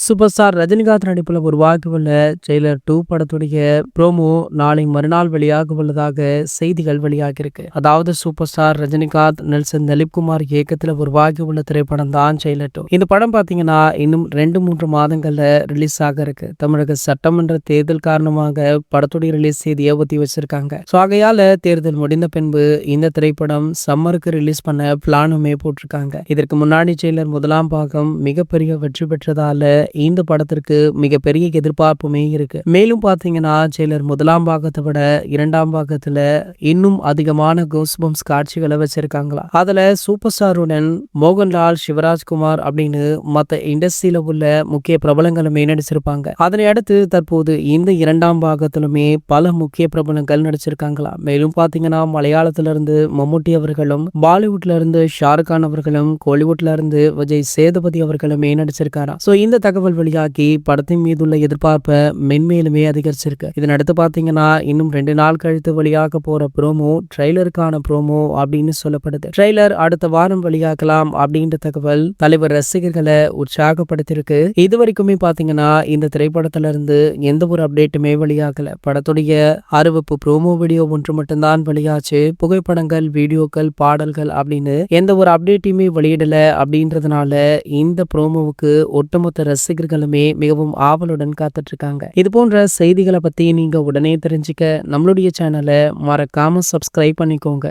Super star Rajinikanth நடிப்பில் உருவாகவுள்ள trailer 2 படத்துடைய promo நாளை மறுநாள் வெளியாக உள்ளதாக செய்திகள் வெளியாகியிருக்கு. அதாவது super star Rajinikanth, Nelson Dilipkumar இயக்கத்தில் உருவாகி உள்ள திரைப்படம் தான் ட்ரெய்லர் 2. இந்த படம் பார்த்தீங்கன்னா இன்னும் 2-3 மாதங்கள்ல ரிலீஸ் ஆக இருக்கு. தமிழக சட்டமன்ற தேர்தல் காரணமாக படத்துடைய ரிலீஸ் தேதியை ஒத்தி வச்சிருக்காங்க. ஸோ ஆகையால தேர்தல் முடிந்த பின்பு இந்த திரைப்படம் சம்மருக்கு ரிலீஸ் பண்ண பிளானுமே போட்டிருக்காங்க. இதற்கு முன்னாடி ட்ரெய்லர் முதலாம் பாகம் மிகப்பெரிய வெற்றி பெற்றதால இந்த படத்திற்கு மிகப்பெரிய எதிர்பார்ப்புமே இருக்கு. மேலும் பாத்தீங்கன்னா ட்ரெய்லர் முதலாம் பாகத்தை விட இரண்டாம் பாகத்துல இன்னும் அதிகமான கோஸ்பம்ஸ் காட்சிகளை வச்சிருக்காங்களா. அதுல சூப்பர் ஸ்டாருடன் மோகன்லால், சிவராஜ்குமார் அப்படின்னு மத்த இண்டஸ்ட்ரியில உள்ள முக்கிய பிரபலங்களுமே நடிச்சிருப்பாங்க. அதனை அடுத்து தற்போது இந்த இரண்டாம் பாகத்திலுமே பல முக்கிய பிரபலங்கள் நடிச்சிருக்காங்களா. மேலும் பாத்தீங்கன்னா மலையாளத்தில இருந்து மம்முட்டி அவர்களும், பாலிவுட்ல இருந்து ஷாருக் கான் அவர்களும், கோலிவுட்ல இருந்து விஜய் சேதுபதி அவர்களுமே நடிச்சிருக்காரா. சோ இந்த தகவல் வெளியாகி படத்தின் மீதுள்ள எதிர்பார்ப்பை மென்மேலுமே அதிகரிச்சிருக்கு. இதனடுத்து பாத்தீங்கன்னா இன்னும் 2 நாள் கழித்து வெளியாக போற ப்ரோமோ ட்ரெய்லருக்கான ப்ரோமோ அப்படின்னு சொல்லப்படுது. ட்ரெய்லர் அடுத்த வாரம் வெளியாகலாம் அப்படின்ற தகவல் தலைவர் ரசிகர்களை உற்சாகப்படுத்திருக்கு. இதுவரைக்குமே பாத்தீங்கன்னா இந்த திரைப்படத்துல இருந்து எந்த ஒரு அப்டேட்டுமே வெளியாகல. படத்துடைய அறிவிப்பு ப்ரோமோ வீடியோ ஒன்று மட்டும்தான் வெளியாச்சு. புகைப்படங்கள், வீடியோக்கள், பாடல்கள் அப்படின்னு எந்த ஒரு அப்டேட்டையுமே வெளியிடல. அப்படின்றதுனால இந்த ப்ரோமோவுக்கு ஒட்டுமொத்த ரசிகர்களுமே மிகவும் ஆவலுடன் காத்துட்டு இருக்காங்க. இது போன்ற செய்திகளை பத்தி நீங்க உடனே தெரிஞ்சுக்க நம்மளுடைய சேனலை மறக்காம சப்ஸ்கிரைப் பண்ணிக்கோங்க.